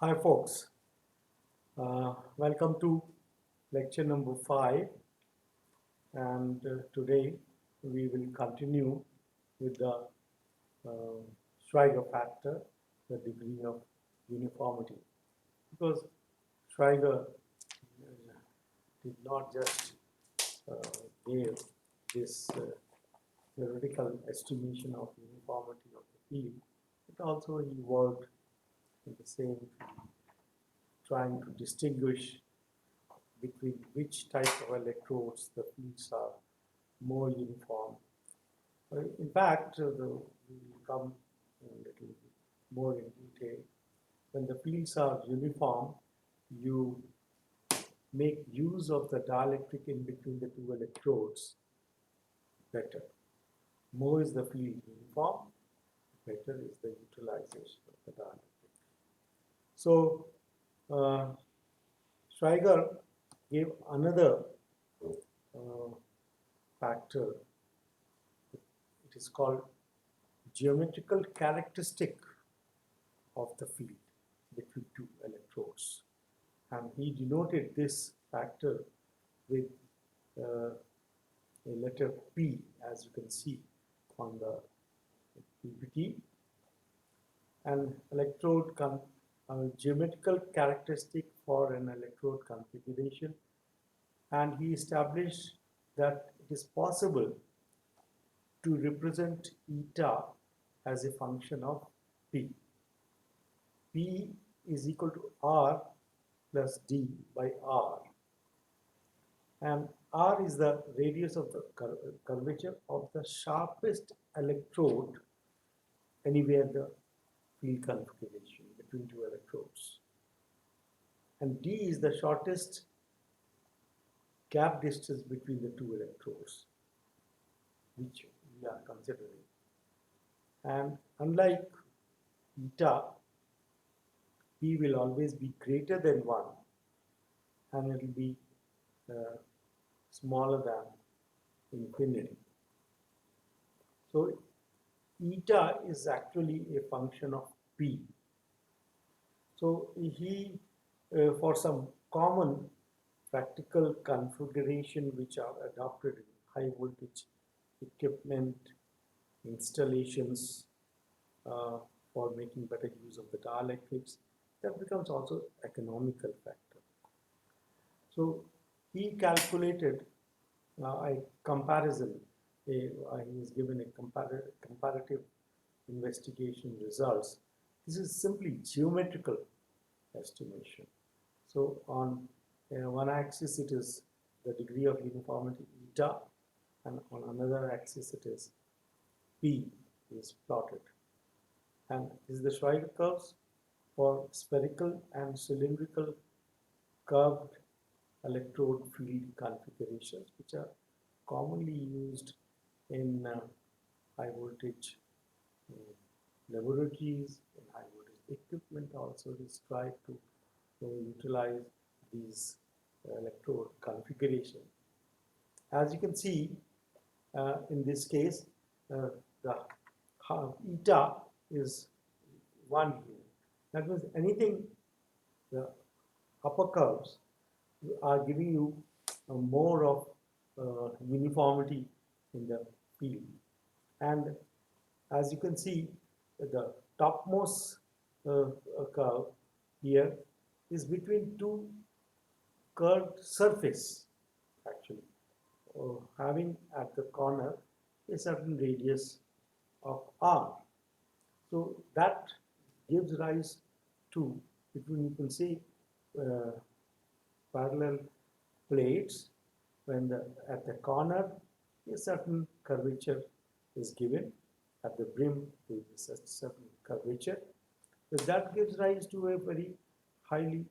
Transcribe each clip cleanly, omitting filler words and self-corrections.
Hi folks, welcome to lecture number 5, and today we will continue with the uh, Schweiger factor, the degree of uniformity, because Schweiger did not just give this theoretical estimation of uniformity of the field, but also he worked in the same field, trying to distinguish between which type of electrodes the fields are more uniform. In fact, we will come a little more in detail. When the fields are uniform, you make use of the dielectric in between the two electrodes better. More is the field uniform, better is the utilization of the dielectric. So, uh, Schweiger gave another factor. It is called geometrical characteristic of the field between two electrodes. And he denoted this factor with a letter P, as you can see on the PPT. And geometrical characteristic for an electrode configuration. And he established that it is possible to represent eta as a function of P. P is equal to R plus D by R. And R is the radius of the curvature of the sharpest electrode anywhere the field configuration between two electrodes. And D is the shortest gap distance between the two electrodes, which we are considering. And unlike eta, P will always be greater than 1 and it will be smaller than infinity. So eta is actually a function of P. So he, for some common practical configuration which are adopted in high voltage equipment installations for making better use of the dielectrics, that becomes also economical factor. So he calculated a comparison. He was given a comparative investigation results. This is simply geometrical estimation. So on one axis it is the degree of uniformity eta, and on another axis it is P is plotted. And this is the Schweiger curves for spherical and cylindrical curved electrode field configurations, which are commonly used in high voltage laboratories, in high voltage equipment also is tried to utilize these electrode configuration. As you can see, in this case, the eta is 1 here. That means anything, the upper curves are giving you more of uniformity in the field. And as you can see, the topmost curve here is between two curved surface, actually, having at the corner a certain radius of R. So that gives rise to, between, you can say, parallel plates, when at the corner a certain curvature is given, at the brim there is a certain curvature. So that gives rise to a very highly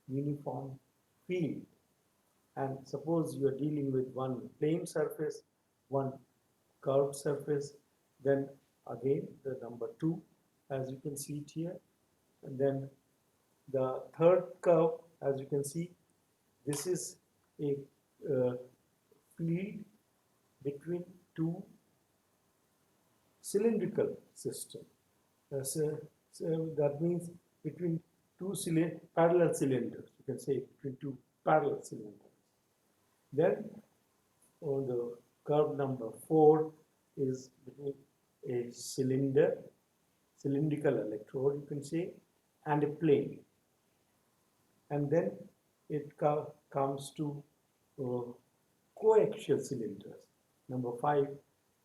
uniform field. And suppose you are dealing with one plane surface, one curved surface, then again the number 2, as you can see it here, and then the third curve, as you can see, this is a field between two cylindrical system. So that means between two parallel cylinders. You can say between two parallel cylinders. Then on the curve number 4 is between a cylindrical electrode, you can say, and a plane. And then it comes to coaxial cylinders. Number 5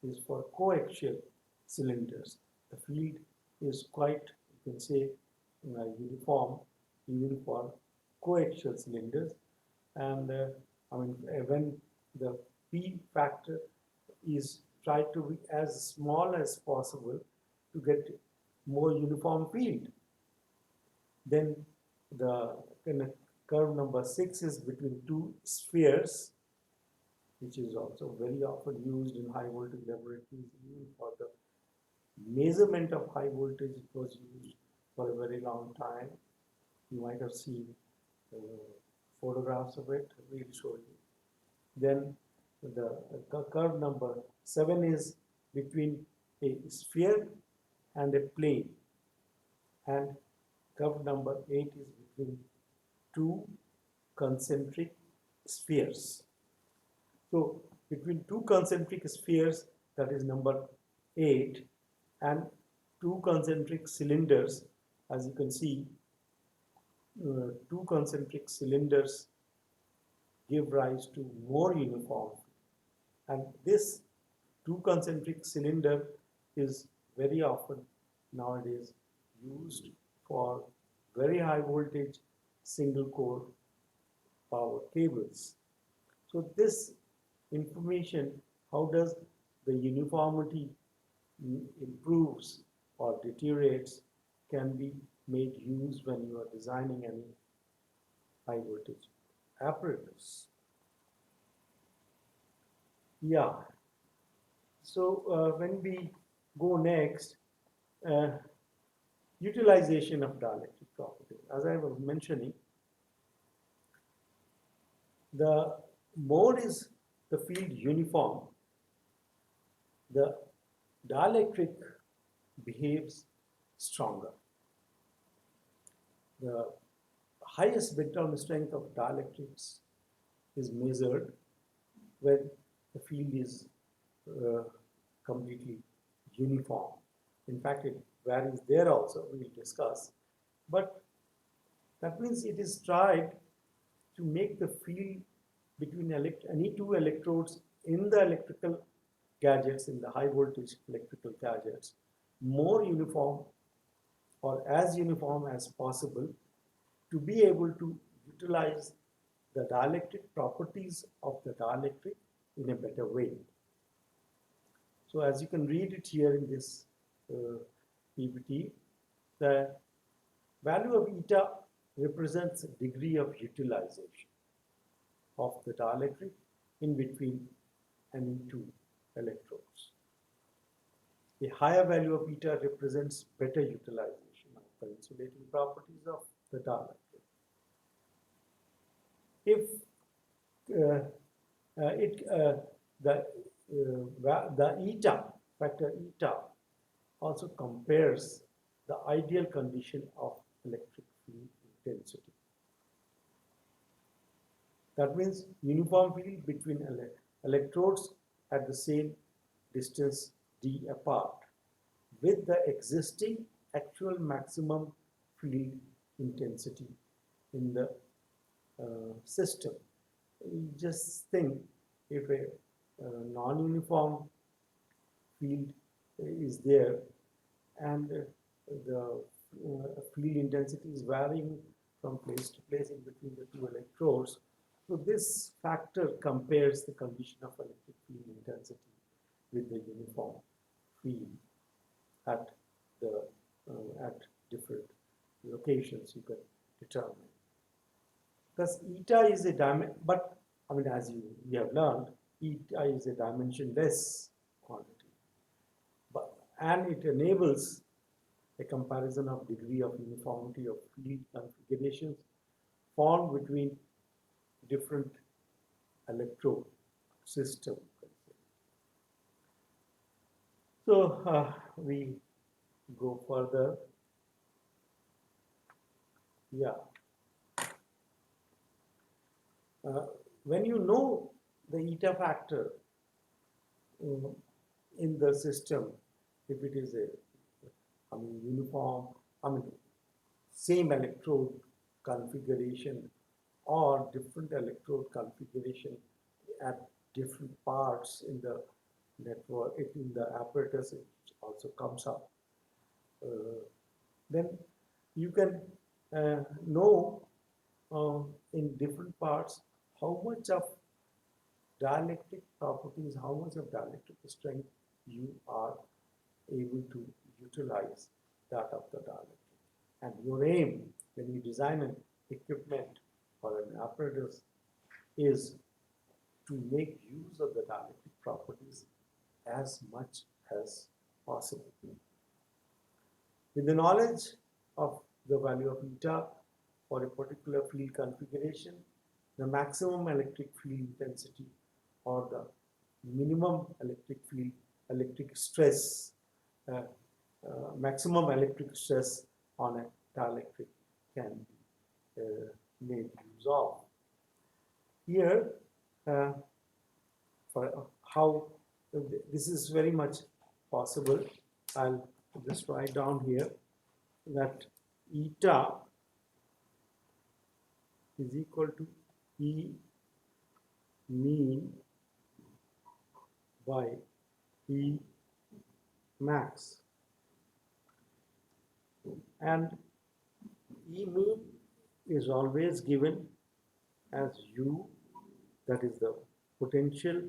is for coaxial cylinders. The field is quite, you can say, uniform even for coaxial cylinders. And when the P factor is tried to be as small as possible to get more uniform field. Then the curve number 6 is between two spheres, which is also very often used in high voltage laboratories. Even for the measurement of high voltage, it was used for a very long time. You might have seen photographs of it. We'll show you. Then the curve number 7 is between a sphere and a plane, and curve number 8 is between two concentric spheres. So between two concentric spheres, that is number 8, and two concentric cylinders, as you can see, two concentric cylinders give rise to more uniformity. And this two concentric cylinder is very often nowadays used for very high voltage single core power cables. So this information, how does the uniformity improves or deteriorates, can be made use when you are designing any high voltage apparatus. Yeah. So when we go next, utilization of dielectric properties. As I was mentioning, the more is the field uniform, the dielectric behaves stronger. The highest breakdown strength of dielectrics is measured when the field is completely uniform. In fact, it varies there also, we will discuss. But that means it is tried to make the field between any two electrodes in the electrical gadgets, in the high voltage electrical gadgets, more uniform or as uniform as possible to be able to utilize the dielectric properties of the dielectric in a better way. So as you can read it here in this PPT, the value of eta represents a degree of utilization of the dielectric in between any two electrodes. A higher value of eta represents better utilization of the insulating properties of the dielectric. If the eta, factor eta, also compares the ideal condition of electric field intensity. That means uniform field between electrodes at the same distance d apart with the existing actual maximum field intensity in the system. You just think if a non-uniform field is there and the field intensity is varying from place to place in between the two electrodes. So this factor compares the condition of electric field intensity with the uniform field at the at different locations you can determine. Thus, eta is a dimension, but I mean, as we have learned, eta is a dimensionless quantity, and it enables a comparison of degree of uniformity of field configurations formed between different electrode systems. So we go further. Yeah. When you know the eta factor uh, in the system, if it is a, uniform, same electrode configuration or different electrode configuration at different parts in the network, in the apparatus, it also comes up. Then you can know in different parts how much of dielectric properties, how much of dielectric strength you are able to utilize that of the dielectric. And your aim when you design an equipment or an apparatus is to make use of the dielectric properties as much as possible. With the knowledge of the value of eta for a particular field configuration, the maximum electric field intensity or the minimum electric stress, maximum electric stress on a dielectric can be made use of. Here, for how this is very much possible, I'll just write down here that eta is equal to E mean by E max, and E mean is always given as U, that is the potential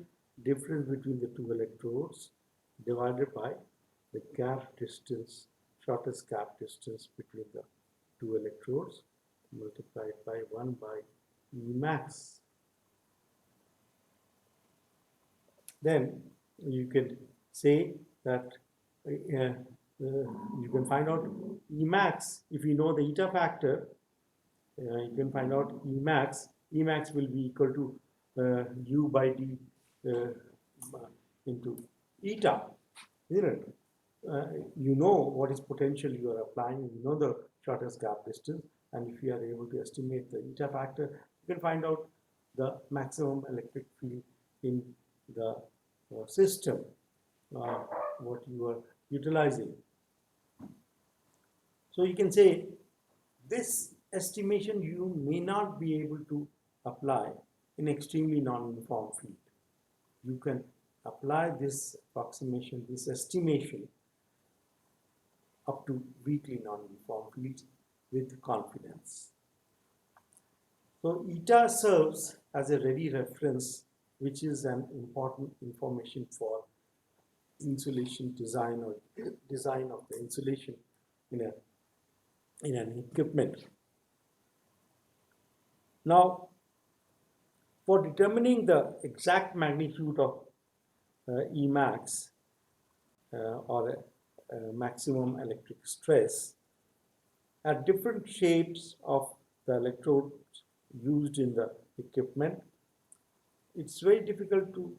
difference between the two electrodes, divided by the gap distance, shortest gap distance between the two electrodes, multiplied by 1 by E max. Then you can say that you can find out E max. If you know the eta factor, you can find out E max. E max will be equal to U by D into eta, isn't it? You know what is potential you are applying, you know the shortest gap distance, and if you are able to estimate the eta factor, you can find out the maximum electric field in the system, what you are utilizing. So you can say this estimation you may not be able to apply in extremely non-uniform field. You can apply this approximation, this estimation up to weakly non-uniform fields with confidence. So eta serves as a ready reference, which is an important information for insulation design or design of the insulation in an equipment. Now, for determining the exact magnitude of Emax or maximum electric stress at different shapes of the electrodes used in the equipment, it's very difficult to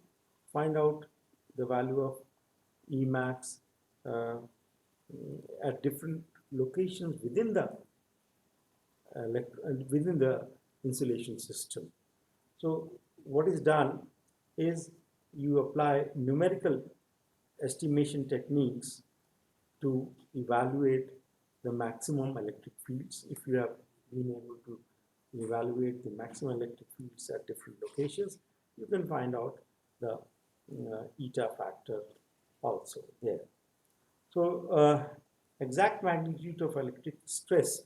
find out the value of Emax at different locations within the insulation system. So what is done is you apply numerical estimation techniques to evaluate the maximum electric fields. If you have been able to evaluate the maximum electric fields at different locations, you can find out the eta factor also there. So exact magnitude of electric stress,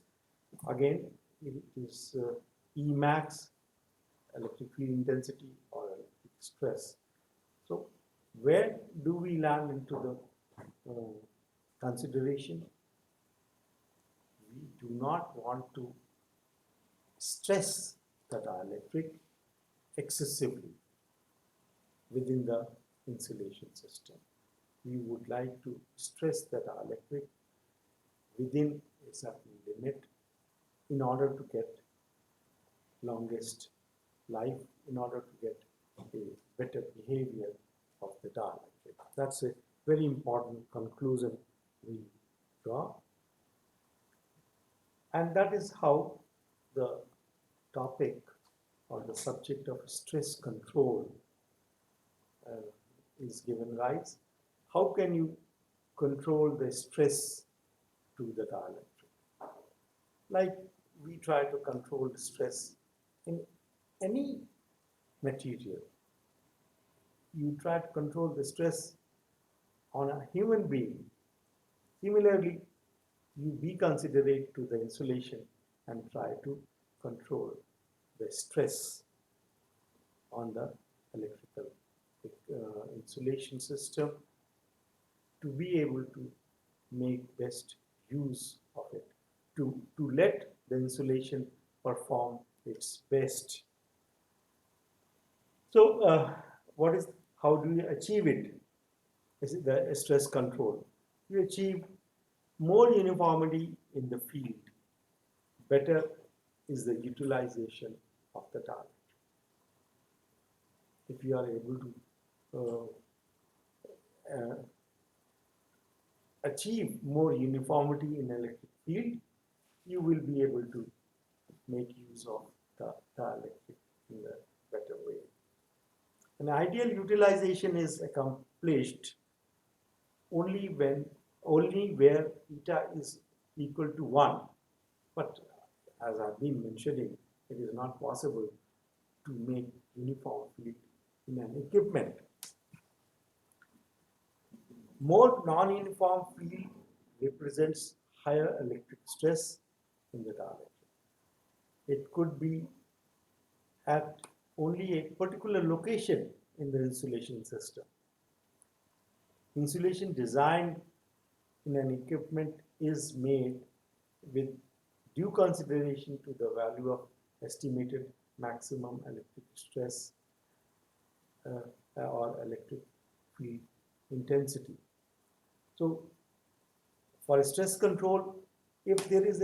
again, it is E max, electric field intensity or electric stress. So where do we land into the consideration? We do not want to stress the dielectric excessively within the insulation system. We would like to stress the dielectric within a certain limit in order to get longest life, in order to get a better behavior of the dielectric. That's a very important conclusion we draw. And that is how the topic or the subject of stress control is given rise. How can you control the stress to the dielectric? Like we try to control the stress in any material. You try to control the stress on a human being. Similarly, you be considerate to the insulation and try to control the stress on the electrical insulation system to be able to make best use of it, to let the insulation perform its best. So, how do you achieve it? Is it the stress control? You achieve more uniformity in the field. Better is the utilization of the target. If you are able to achieve more uniformity in electric field, you will be able to make use of the dielectric in a better way. An ideal utilization is accomplished only where eta is equal to 1. But as I've been mentioning, it is not possible to make uniform field in an equipment. More non-uniform field represents higher electric stress in the dielectric. It could be at only a particular location in the insulation system. Insulation designed in an equipment is made with due consideration to the value of estimated maximum electric stress or electric field intensity. So, for stress control, if there is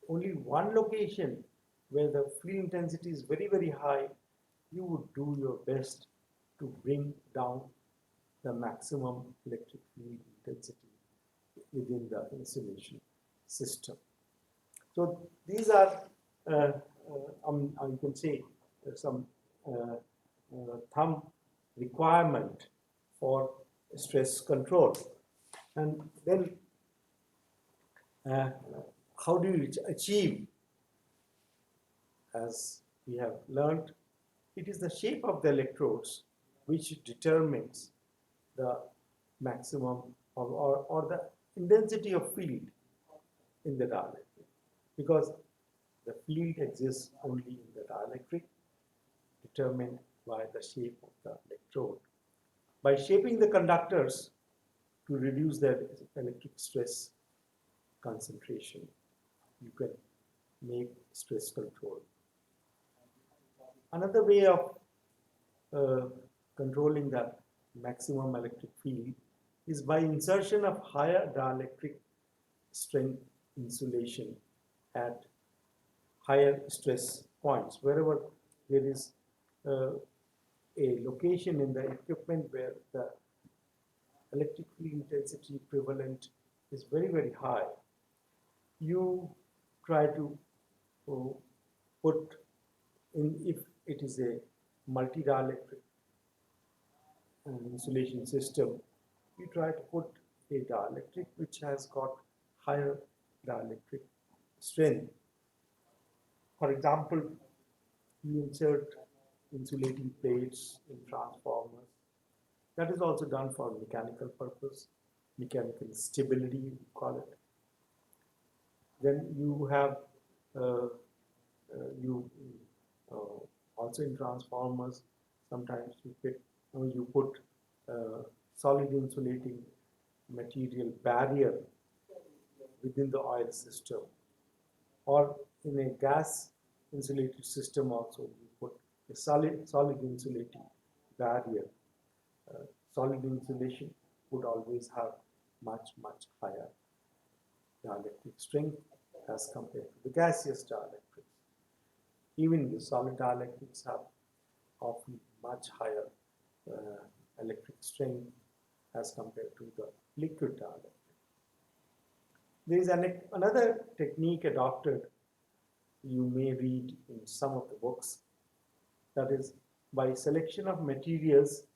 only one location where the field intensity is very, very high, you would do your best to bring down the maximum electric field intensity within the insulation system. So these are, you can say, some thumb requirement for stress control. And then how do you achieve? As we have learned, it is the shape of the electrodes which determines the maximum or the intensity of field in the dielectric, because the field exists only in the dielectric, determined by the shape of the electrode. By shaping the conductors to reduce their electric stress concentration, you can make stress control. Another way of controlling the maximum electric field is by insertion of higher dielectric strength insulation at higher stress points. Wherever there is a location in the equipment where the electric field intensity prevalent is very, very high, you try to put in, if it is a multi-dielectric insulation system, you try to put a dielectric which has got higher dielectric strength. For example, you insert insulating plates in transformers. That is also done for mechanical purpose, mechanical stability, you call it. Then you have also in transformers, sometimes you put solid insulating material barrier within the oil system, or in a gas insulated system also you put a solid insulating barrier. Solid insulation would always have much higher dielectric strength as compared to the gaseous dielectrics. Even the solid dielectrics have often much higher electric strength as compared to the liquid dielectric. There is another technique adopted you may read in some of the books. That is, by selection of materials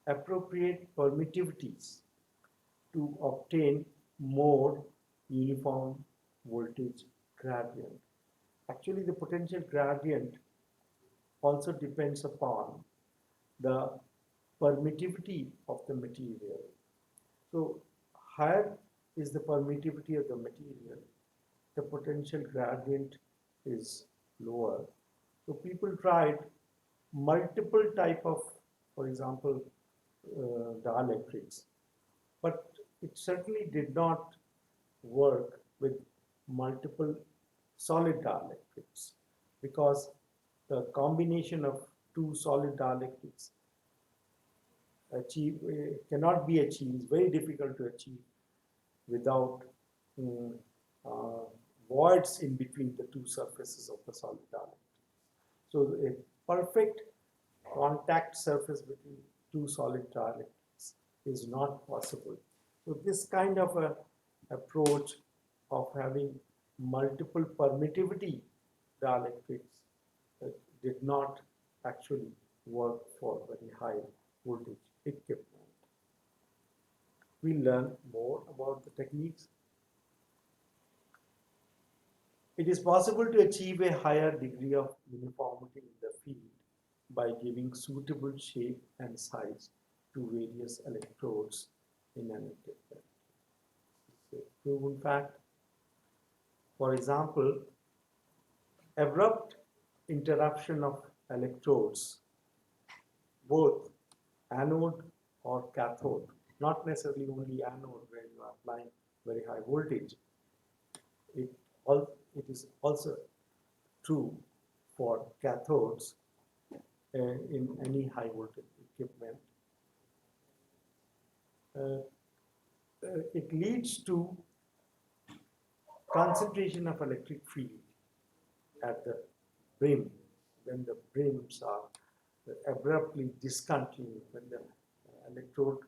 appropriate permittivities to obtain more uniform voltage gradient. Actually, the potential gradient also depends upon the permittivity of the material. So, higher is the permittivity of the material, the potential gradient is lower. So, people tried multiple type of, for example, dielectrics, but it certainly did not work with multiple solid dielectrics, because the combination of two solid dielectrics cannot be achieved, it's very difficult to achieve without um, uh, voids in between the two surfaces of the solid dielectric. So a perfect contact surface between two solid dielectrics is not possible. So this kind of a approach of having multiple permittivity dielectrics did not actually work for very high voltage equipment. We'll learn more about the techniques. It is possible to achieve a higher degree of uniformity in the field by giving suitable shape and size to various electrodes in an equipment. It's a proven fact. For example, abrupt interruption of electrodes, both anode or cathode, not necessarily only anode where you are applying very high voltage. It is also true for cathodes in any high voltage equipment. It leads to concentration of electric field at the brim, when the brims are abruptly discontinued, when the electrode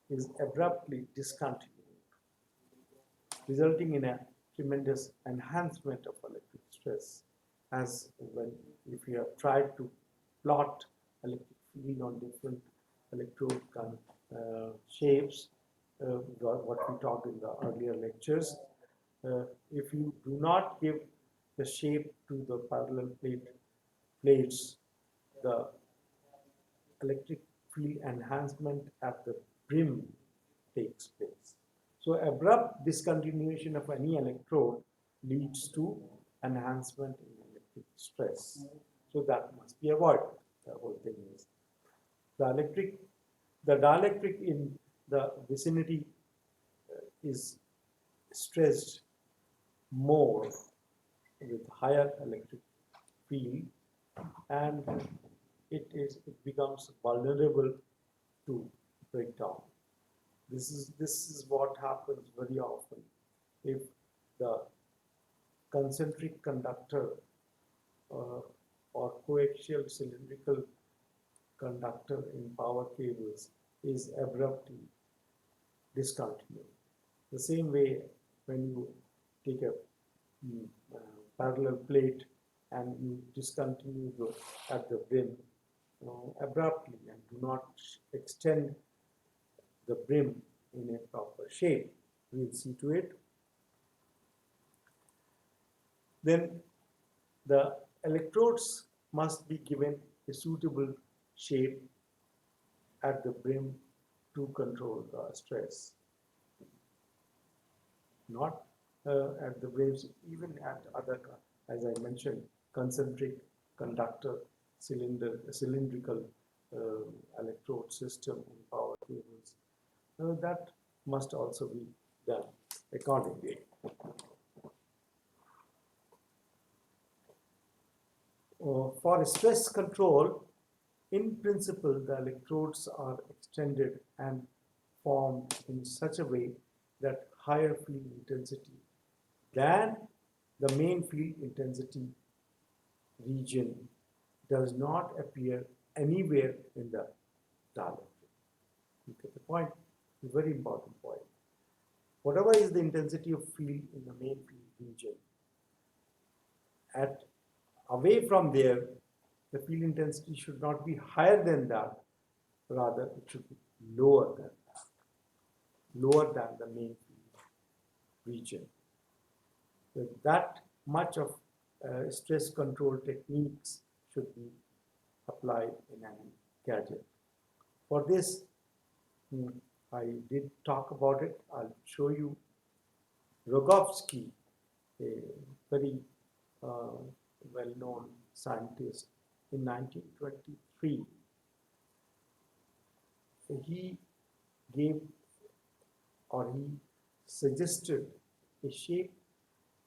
is abruptly discontinued, resulting in a tremendous enhancement of electric stress, as when if you have tried to plot electric field on different electrode shapes, what we talked in the earlier lectures. If you do not give the shape to the parallel plates, the electric field enhancement at the brim takes place. So abrupt discontinuation of any electrode leads to enhancement in electric stress. So that must be avoided. The whole thing is the dielectric in the vicinity is stressed more with higher electric field, and it becomes vulnerable to breakdown. This is what happens very often if the concentric conductor or coaxial cylindrical conductor in power cables is abruptly discontinued. The same way when you take a parallel plate and you discontinue at the brim abruptly and do not extend the brim in a proper shape. We'll see to it. Then the electrodes must be given a suitable shape at the brim to control the stress. Not at the brims, even at other, as I mentioned, concentric conductor cylindrical electrode system in power cables. That must also be done accordingly. For stress control, in principle, the electrodes are extended and formed in such a way that higher field intensity than the main field intensity region does not appear anywhere in the dielectric. You get the point? It's a very important point. whatever is the intensity of field in the main field region, away from there, the field intensity should not be higher than that, rather it should be lower than the main field region. So that much of stress control techniques should be applied in any gadget. For this, I did talk about it. I'll show you Rogowski, a very well-known scientist. In 1923, he gave, or he suggested, a shape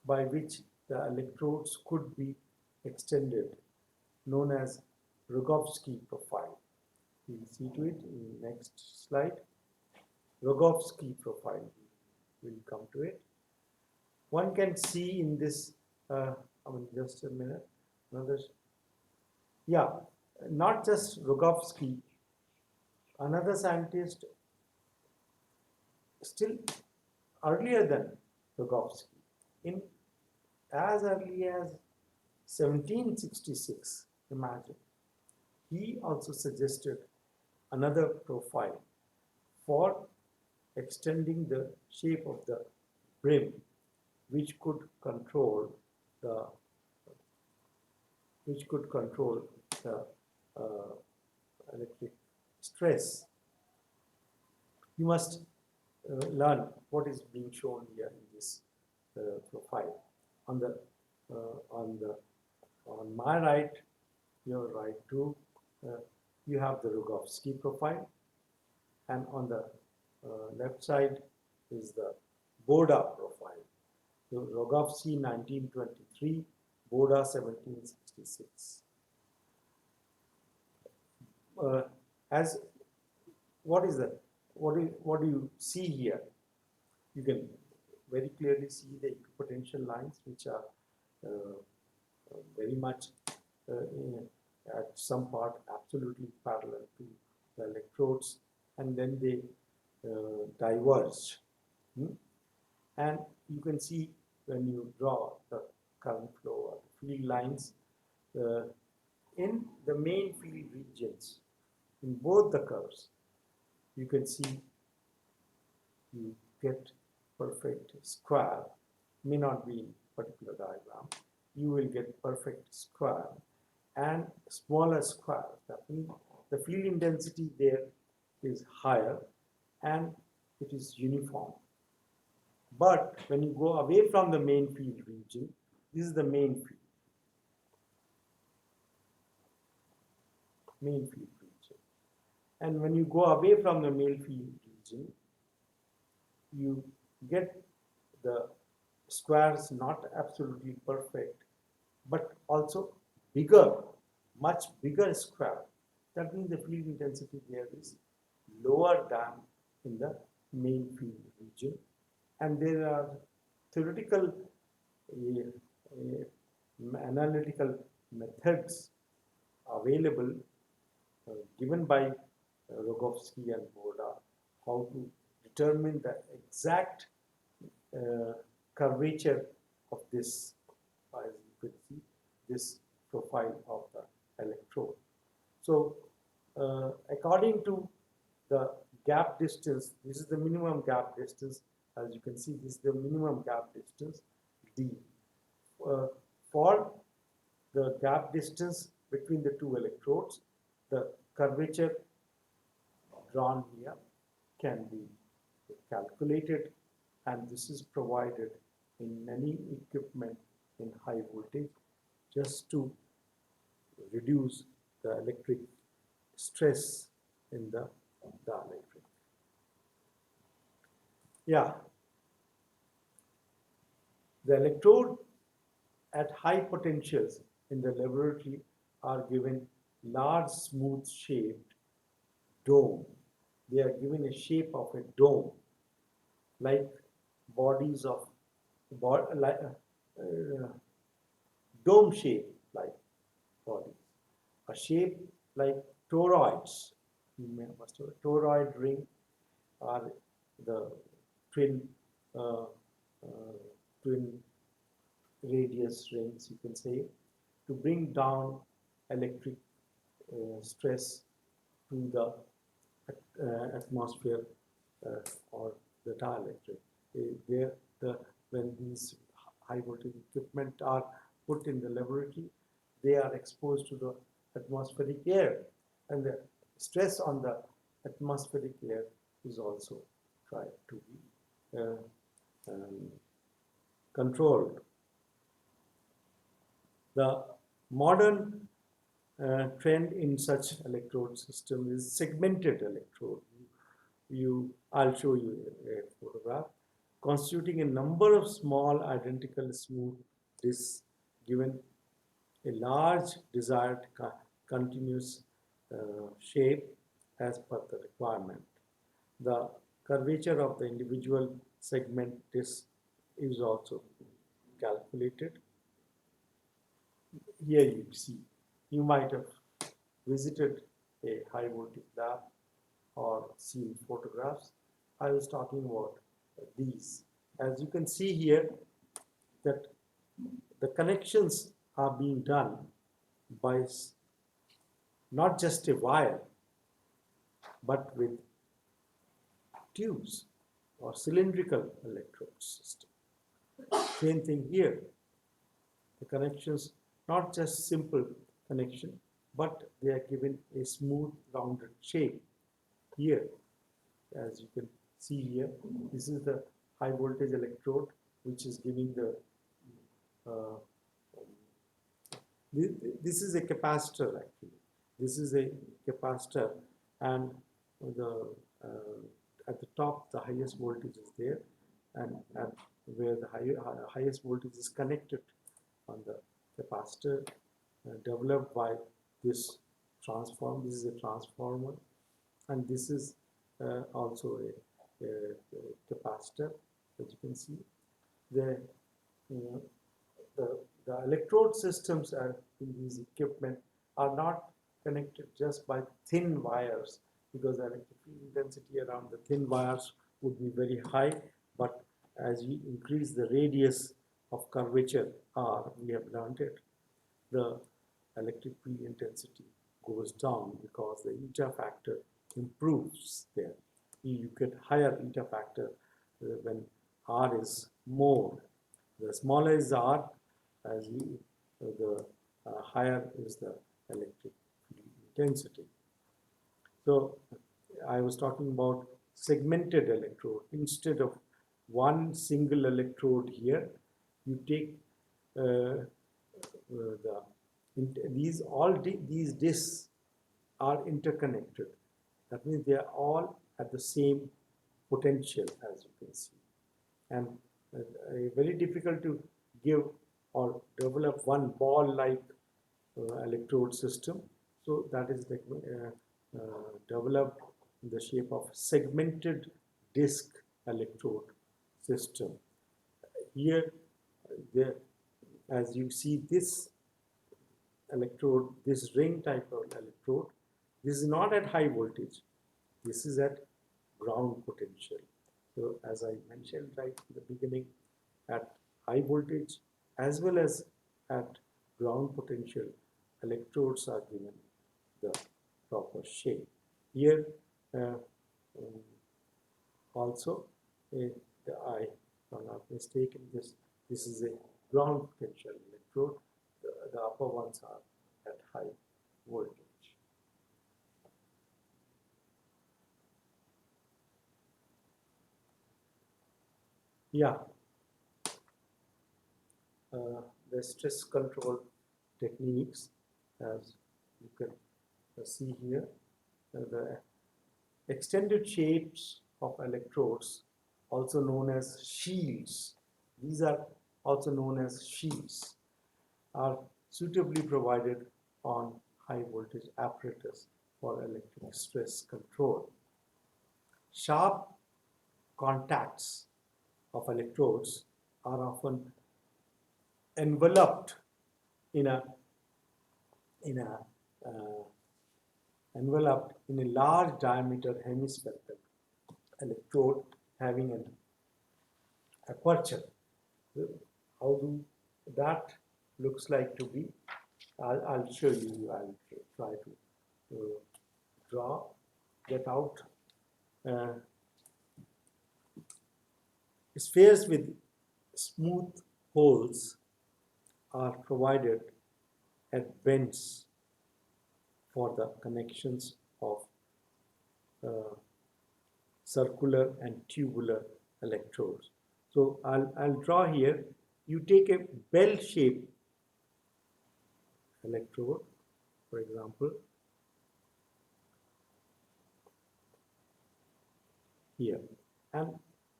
by which the electrodes could be extended, known as Rogowski profile. We'll see to it in the next slide. Rogowski profile, we'll come to it. One can see in this, just a minute, not just Rogowski, another scientist still earlier than Rogowski, in as early as 1766, imagine, he also suggested another profile for extending the shape of the brim, which could control the electric stress. You must learn what is being shown here in this profile. On my right, your right too, you have the Rogowski profile, and on the left side is the Boda profile. So Rogowski 1923, Boda 1766. What do you see here? You can very clearly see the equipotential lines, which are very much at some part absolutely parallel to the electrodes, and then they diverge. And you can see when you draw the current flow or field lines in the main field regions, in both the curves, you can see you get perfect square. May not be in particular diagram. You will get perfect square and smaller square. That means the field intensity there is higher and it is uniform. But when you go away from the main field region, this is the main field region. And when you go away from the main field region, you get the squares not absolutely perfect, but also bigger, much bigger square. That means the field intensity there is lower than in the main field region. And there are theoretical analytical methods available given by Rogowski and Boda, how to determine the exact curvature of this, as you could see, this profile of the electrode. So according to the gap distance, this is the minimum gap distance. As you can see, this is the minimum gap distance, D. For the gap distance between the two electrodes, the curvature drawn here can be calculated, and this is provided in many equipment in high voltage just to reduce the electric stress in the dielectric. Yeah. The electrode at high potentials in the laboratory are given large smooth shaped dome. They are given a shape of a dome, like bodies of dome shape like bodies, a shape like toroids. You must have a toroid ring are the twin uh, twin radius rings, you can say, to bring down electric stress to the atmosphere or the dielectric. There, when these high voltage equipment are put in the laboratory, they are exposed to the atmospheric air, and the stress on the atmospheric air is also tried to be controlled. The modern trend in such electrode system is segmented electrode. I'll show you a photograph constituting a number of small identical smooth discs given a large desired continuous shape as per the requirement. The curvature of the individual segment disc is also calculated. Here you see, you might have visited a high voltage lab or seen photographs. I was talking about these. As you can see here, that the connections are being done by not just a wire, but with tubes or cylindrical electrode system. Same thing here. The connections, not just simple connection, but they are given a smooth rounded shape. Here, as you can see here, this is the high voltage electrode which is giving the this is a capacitor actually. This is a capacitor, and the at the top the highest voltage is there, and at where the highest voltage is connected on the capacitor developed by this transformer. This is a transformer, and this is also a capacitor. As you can see, the electrode systems in these equipment are not connected just by thin wires, because the electric field intensity around the thin wires would be very high, but as you increase the radius of curvature R, we have learned it, the electric field intensity goes down because the eta factor improves there. You get higher eta factor when R is more. The smaller is R, the higher is the electric field intensity. So I was talking about segmented electrode. Instead of one single electrode here, you take these discs are interconnected. That means they are all at the same potential, as you can see, and very difficult to give or develop one ball-like electrode system. So that is developed in the shape of segmented disc electrode system. Here, as you see this electrode, this ring type of electrode, this is not at high voltage. This is at ground potential. So as I mentioned right in the beginning, at high voltage as well as at ground potential, electrodes are given the proper shape. Here also, if I am not mistaken, this is a ground potential electrode. The upper ones are at high voltage. Yeah, the stress control techniques, as you can see here, the extended shapes of electrodes, also known as shields, these are also known as shields, are suitably provided on high voltage apparatus for electric stress control. Sharp contacts of electrodes are often enveloped in a large diameter hemispherical electrode having an aperture. How do that looks like to be? I'll show you. I'll try to draw that out. Spheres with smooth holes are provided at vents for the connections of circular and tubular electrodes. So I'll draw here. You take a bell-shaped electrode, for example, here, and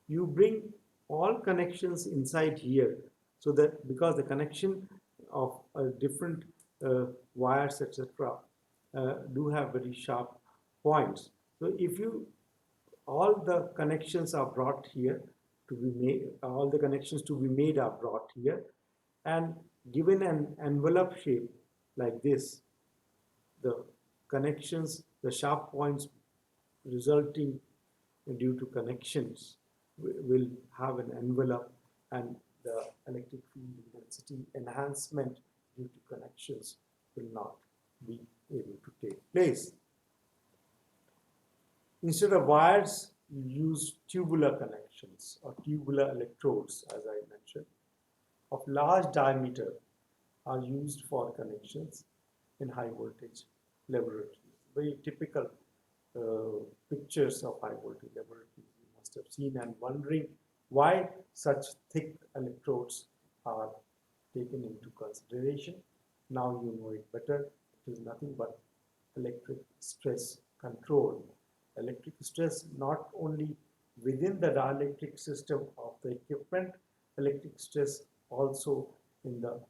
you bring all connections inside here, so that because the connection of different wires, etc., do have very sharp points. So if you all the connections are brought here to be made, all the connections to be made are brought here, and given an envelope shape like this, the connections, the sharp points resulting due to connections will have an envelope, and the electric field intensity enhancement due to connections will not be able to take place. Instead of wires, you use tubular connections or tubular electrodes, as I mentioned, of large diameter are used for connections in high voltage laboratories. Very typical pictures of high voltage laboratories you must have seen, and wondering why such thick electrodes are taken into consideration. Now you know it better. It is nothing but electric stress control. Electric stress not only within the dielectric system of the equipment, electric stress also in the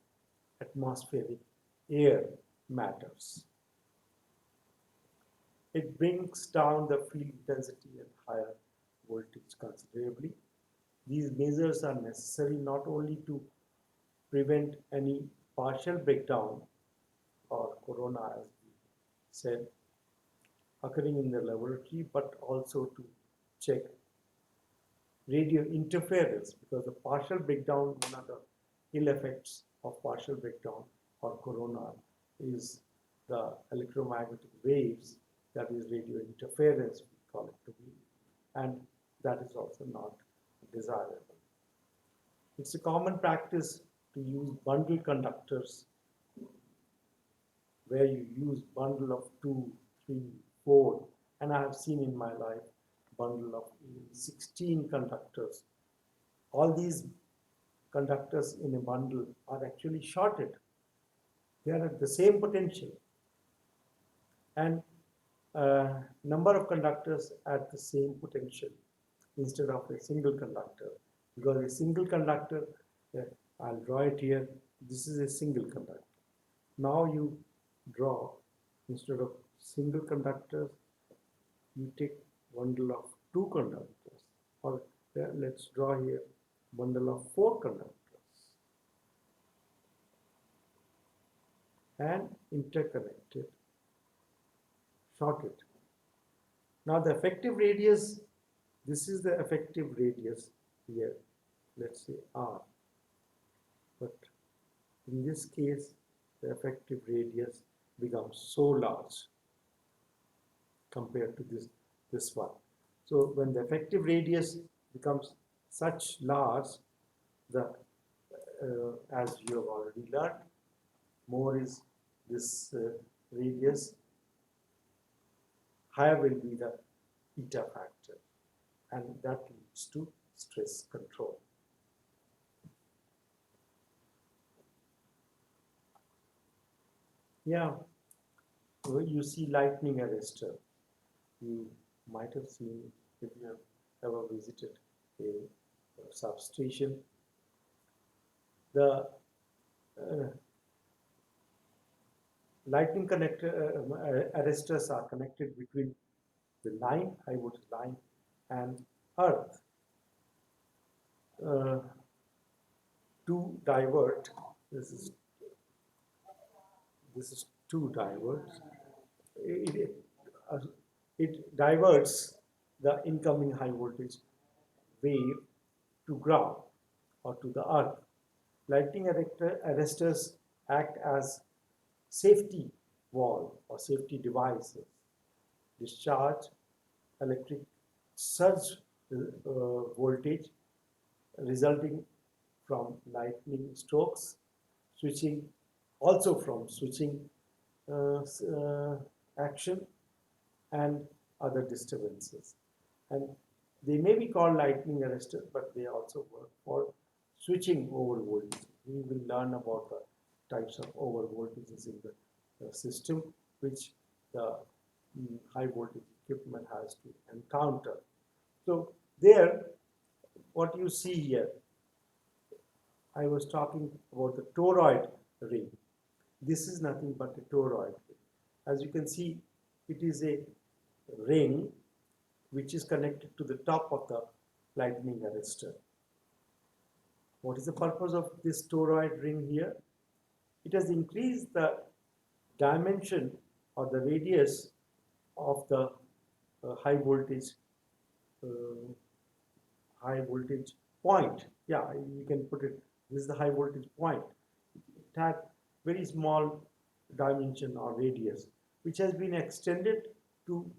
atmospheric air matters. It brings down the field intensity at higher voltage considerably. These measures are necessary not only to prevent any partial breakdown or corona, as we said, occurring in the laboratory, but also to check radio interference, because the partial breakdown, one of the ill effects of partial breakdown or corona is the electromagnetic waves, that is radio interference, we call it to be, and that is also not desirable. It's a common practice to use bundle conductors, where you use bundle of 2, 3, 4, and I have seen in my life bundle of 16 conductors. All these conductors in a bundle are actually shorted. They are at the same potential, and number of conductors at the same potential instead of a single conductor, because a single conductor, I'll draw it here, this is a single conductor. Now you draw, instead of single conductors, you take bundle of 2 conductors, or let's draw here bundle of 4 conductors, and interconnected, shorted. Now the effective radius, this is the effective radius here, let's say R, but in this case the effective radius becomes so large compared to this one. So when the effective radius becomes such large, the as you have already learned, more is this radius, higher will be the eta factor, and that leads to stress control. Yeah, you see lightning arrestor. You might have seen if you have ever visited a substation. The lightning arrestors are connected between the line, high voltage line, and earth. To divert, this is 2 diverts. It diverts the incoming high voltage wave to ground. or to the earth. Lightning arresters act as safety valve or safety devices, discharge electric surge voltage resulting from lightning strokes, switching also from switching action and other disturbances. And they may be called lightning arresters, but they also work for switching over voltage. We will learn about the types of over voltages in the system which the high voltage equipment has to encounter. So there, what you see here, I was talking about the toroid ring. This is nothing but a toroid ring. As you can see, it is a ring which is connected to the top of the lightning arrestor. What is the purpose of this toroid ring here? It has increased the dimension or the radius of the high voltage point. Yeah, you can put it, this is the high voltage point. It had very small dimension or radius, which has been extended to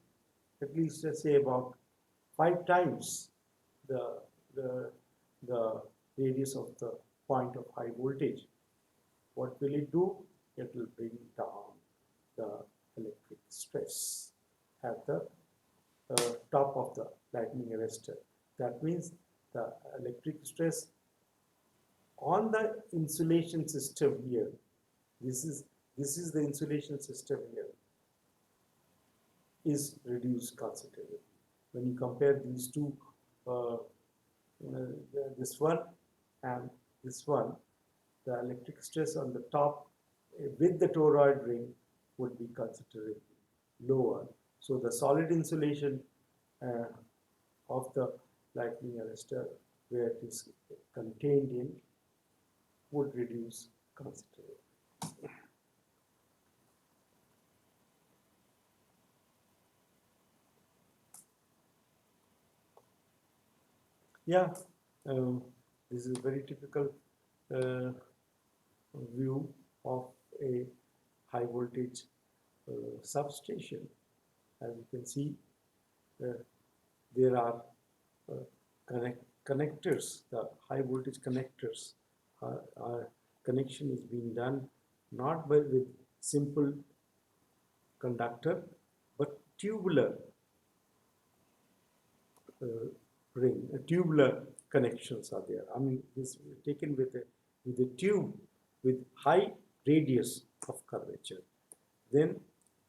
at least, let's say, about 5 times the radius of the point of high voltage. What will it do? It will bring down the electric stress at the top of the lightning arrestor. That means the electric stress on the insulation system here. This is the insulation system here, is reduced considerably. When you compare these two, this one and this one, the electric stress on the top with the toroid ring would be considerably lower. So the solid insulation of the lightning arrestor, where it is contained in, would reduce considerably. Yeah, this is a very typical view of a high voltage substation. As you can see, there are connectors, the high voltage connectors. Connection is being done not with simple conductor, but tubular ring, tubular connections are there. I mean, this is taken with a tube with high radius of curvature. Then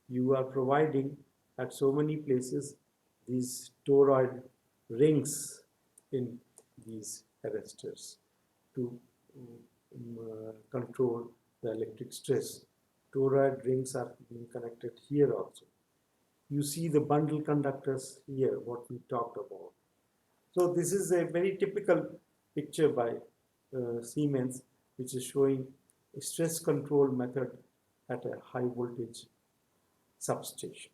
you are providing at so many places these toroid rings in these arrestors to control the electric stress. Toroid rings are being connected here also. You see the bundle conductors here, what we talked about. So this is a very typical picture by Siemens, which is showing a stress control method at a high voltage substation.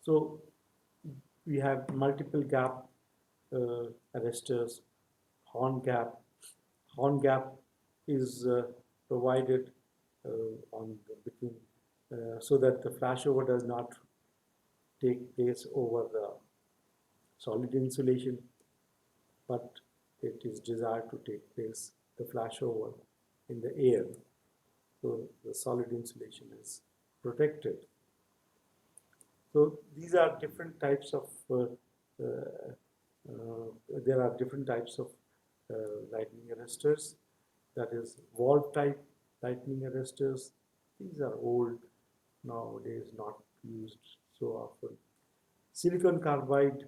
So we have multiple gap arrestors, horn gap. Horn gap is provided between so that the flashover does not take place over the solid insulation, but it is desired to take place, the flashover, in the air. So the solid insulation is protected. So these are different types of, there are different types of lightning arrestors. That is valve type lightning arrestors. These are old, nowadays not used so often. Silicon carbide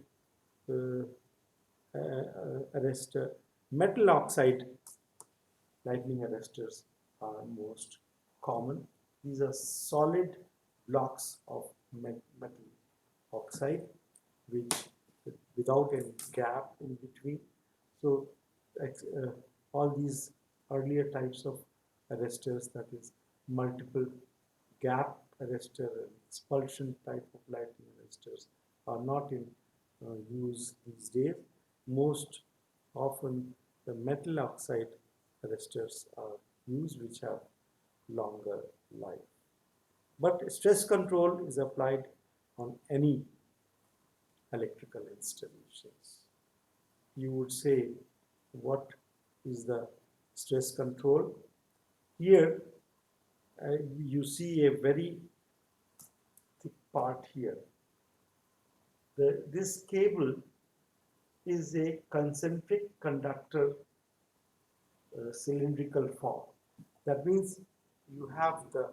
arrestor, metal oxide lightning arrestors are most common. These are solid blocks of metal oxide, which without any gap in between. So all these earlier types of arrestors, that is multiple gap arrestor and expulsion type of lightning arrestors, are not in use these days. Most often the metal oxide arrestors are used, which have longer life. But stress control is applied on any electrical installations. You would say, what is the stress control? Here you see a very thick part here. This cable is a concentric conductor cylindrical form. That means you have the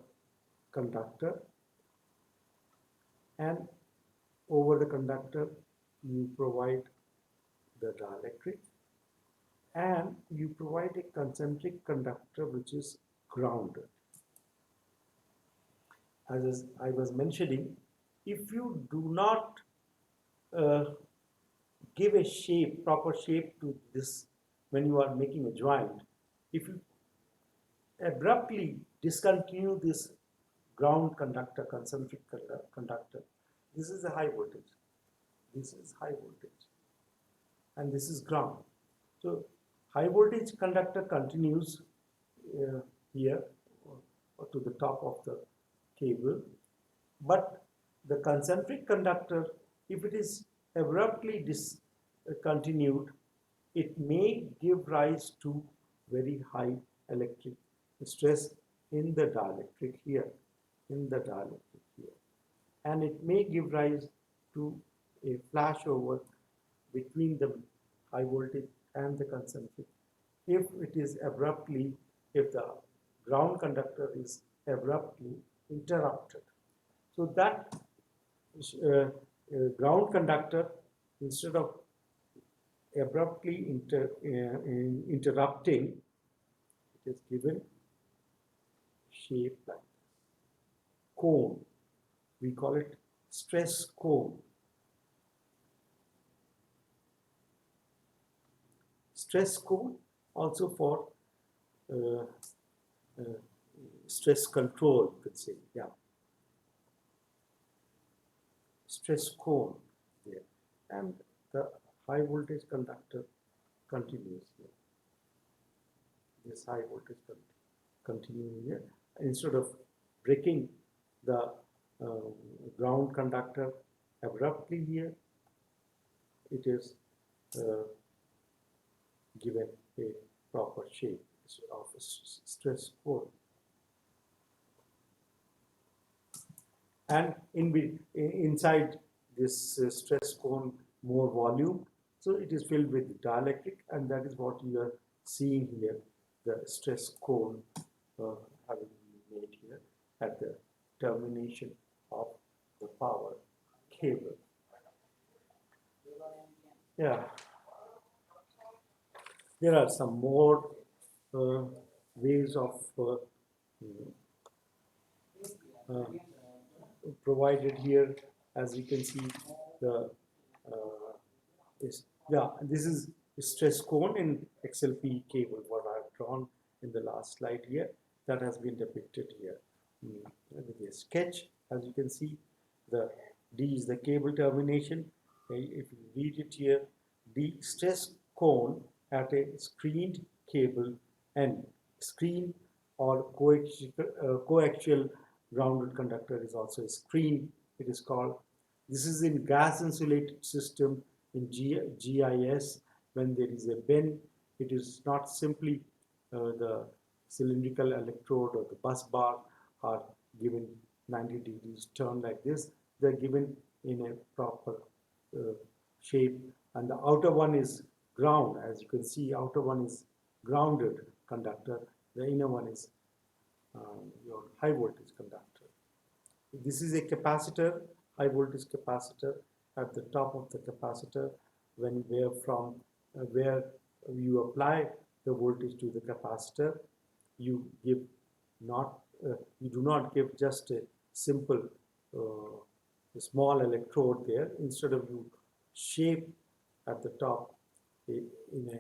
conductor, and over the conductor you provide the dielectric, and you provide a concentric conductor which is grounded. As I was mentioning, if you do not give a shape, proper shape to this when you are making a joint, if you abruptly discontinue this ground conductor, concentric conductor, this is a high voltage, this is high voltage, and this is ground. So high voltage conductor continues here or to the top of the cable, but the concentric conductor, if it is abruptly discontinued, it may give rise to very high electric stress in the dielectric here, and it may give rise to a flashover between the high voltage and the concentric if the ground conductor is abruptly interrupted. So that ground conductor, instead of abruptly interrupting, it is given shape like this. Cone, we call it stress cone. Stress cone also for stress control, you could say, yeah. Stress cone here, and the high voltage conductor continues here. This high voltage continuing here. Instead of breaking the ground conductor abruptly here, it is given a proper shape of a stress cone. And inside this stress cone, more volume, so it is filled with dielectric, and that is what you are seeing here, the stress cone having been made here at the termination of the power cable. Yeah, there are some more ways of provided here. As you can see, the this is stress cone in XLP cable, what I have drawn in the last slide here, that has been depicted here with a sketch. As you can see, the D is the cable termination. If you read it here, D stress cone at a screened cable end. Screen or coaxial grounded conductor is also a screen, it is called. This is in gas insulated system. In GIS, when there is a bend, it is not simply the cylindrical electrode or the bus bar are given 90 degrees turn like this. They are given in a proper shape, and the outer one is ground. As you can see, outer one is grounded conductor, the inner one is your high voltage conductor. This is a capacitor, high voltage capacitor. At the top of the capacitor, where you apply the voltage to the capacitor, you do not give just a simple a small electrode there. Instead of, you shape at the top in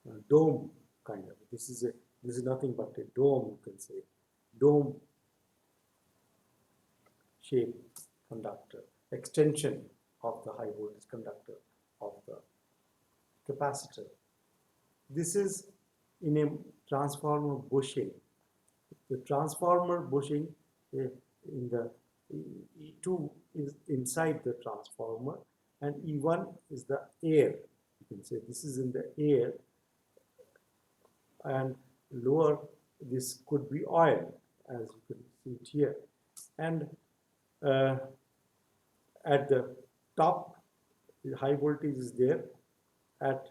a dome kind of. This is nothing but a dome, you can say, dome shape conductor, extension of the high voltage conductor of the capacitor. This is in a transformer bushing. The transformer bushing in the E2 is inside the transformer, and E1 is the air. You can say this is in the air, and lower this could be oil, as you can see it here. And at the top, the high voltage is there. At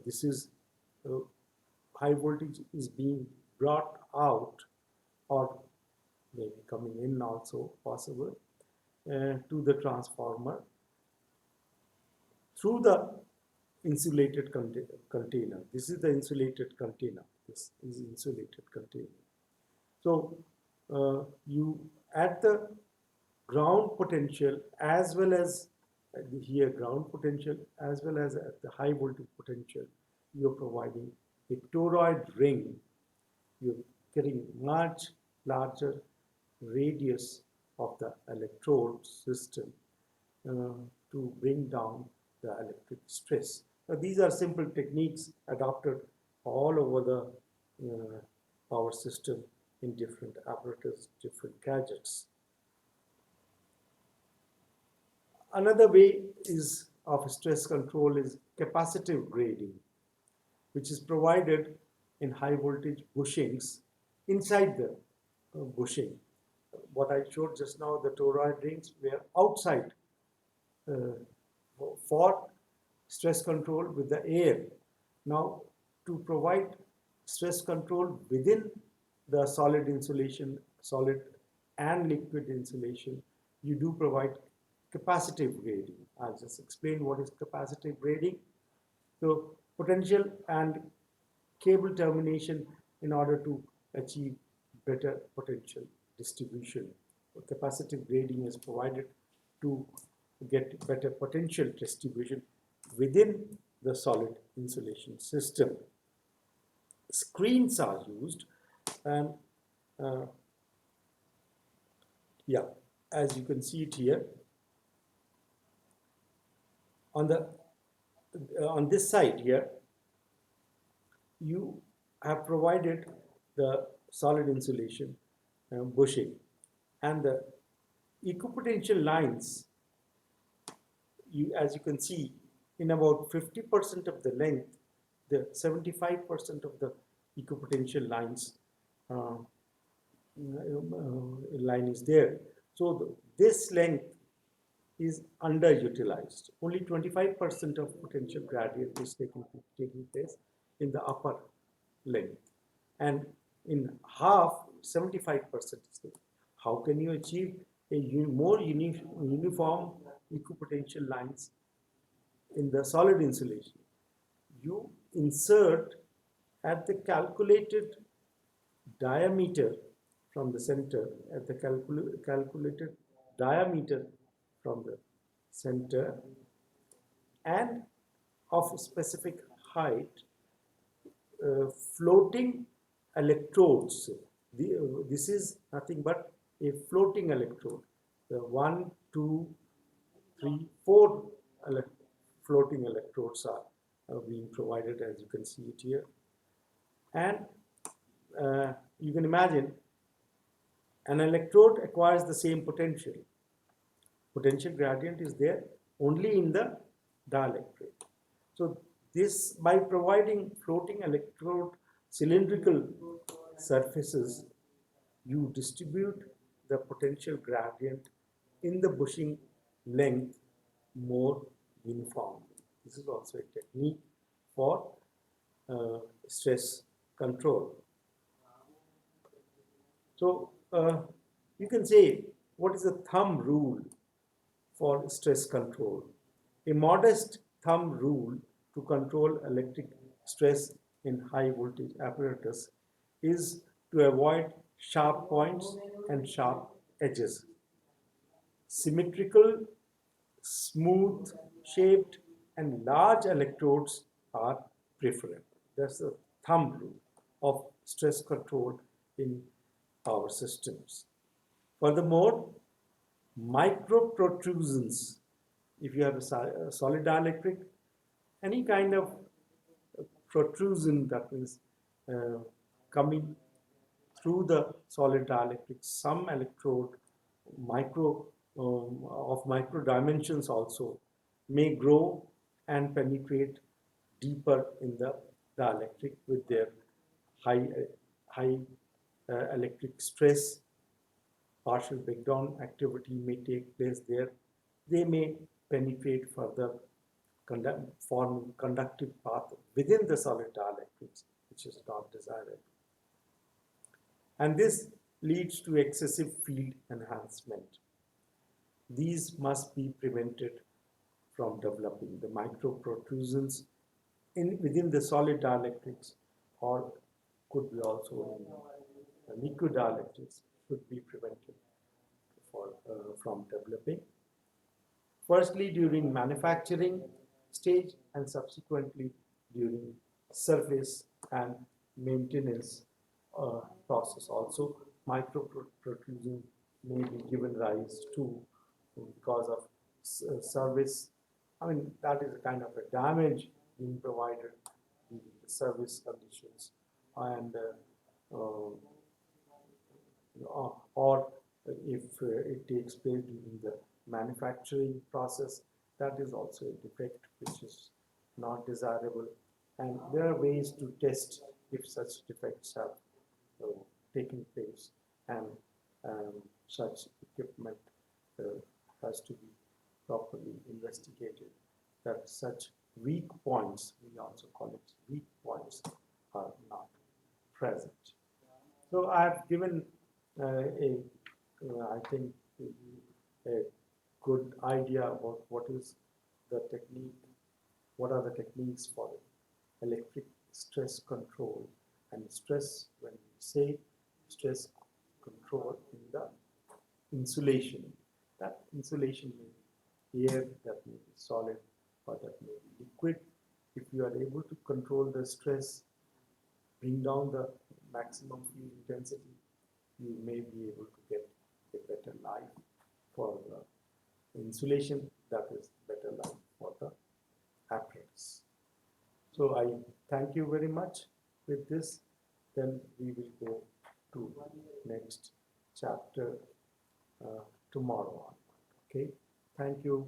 this is high voltage is being brought out, or maybe coming in also possible, to the transformer through the insulated container. This is the insulated container. This is insulated container. So you at the ground potential as well as here ground potential as well as at the high voltage potential, you're providing a toroid ring. You're getting much larger radius of the electrode system to bring down the electric stress. Now, these are simple techniques adopted all over the power system in different apparatus, different gadgets. Another way is of stress control is capacitive grading, which is provided in high voltage bushings inside the bushing. What I showed just now, the toroid rings, were outside for stress control with the air. Now, to provide stress control within the solid insulation, solid and liquid insulation, you do provide capacitive grading. I'll just explain what is capacitive grading. So, potential and cable termination in order to achieve better potential distribution. Capacitive grading is provided to get better potential distribution within the solid insulation system. Screens are used, and yeah, as you can see it here, on this side here, you have provided the solid insulation bushing, and the equipotential lines, as you can see, in about 50% of the length, the 75% of the equipotential lines line is there. So this length is underutilized. Only 25% of potential gradient is taking place in the upper length, and in half, 75% is there. How can you achieve a more uniform equipotential lines in the solid insulation? You insert at the calculated diameter from the center, at the calculated diameter from the center and of a specific height, floating electrodes. This is nothing but a floating electrode. The 1, 2, 3, 4 floating electrodes are being provided, as you can see it here. And you can imagine an electrode acquires the same potential. Potential gradient is there only in the dielectric. So this, by providing floating electrode cylindrical surfaces, you distribute the potential gradient in the bushing length more uniformly. This is also a technique for stress control. So you can say, what is the thumb rule for stress control? A modest thumb rule to control electric stress in high voltage apparatus is to avoid sharp points and sharp edges. Symmetrical, smooth shaped and large electrodes are preferable. That's the thumb rule of stress control in power systems. Furthermore, micro protrusions. If you have a solid dielectric, any kind of protrusion that is uh, coming through the solid dielectric, some electrode micro of micro dimensions also may grow and penetrate deeper in the dielectric with their high electric stress. Partial breakdown activity may take place there. They may penetrate further, form conductive path within the solid dielectrics, which is not desired. And this leads to excessive field enhancement. These must be prevented from developing. The micro protrusions within the solid dielectrics, or could be also in liquid dielectrics, should be prevented from developing. Firstly, during manufacturing stage and subsequently during surface and maintenance process. Also, micro protrusion may be given rise to because of service. I mean, that is a kind of a damage being provided in the service conditions, and or if it takes place during the manufacturing process, that is also a defect which is not desirable. And there are ways to test if such defects have taken place, and such equipment has to be properly investigated, that such weak points, we also call it weak points, are not present. So I have given I think, a good idea about what is the technique, what are the techniques for electric stress control and stress. When we say stress control in the insulation, that insulation may be air, that may be solid, or that may be liquid. If you are able to control the stress, bring down the maximum field intensity, you may be able to get a better life for the insulation, that is better life for the apparatus. So I thank you very much with this. Then we will go to next chapter tomorrow on. Okay, thank you.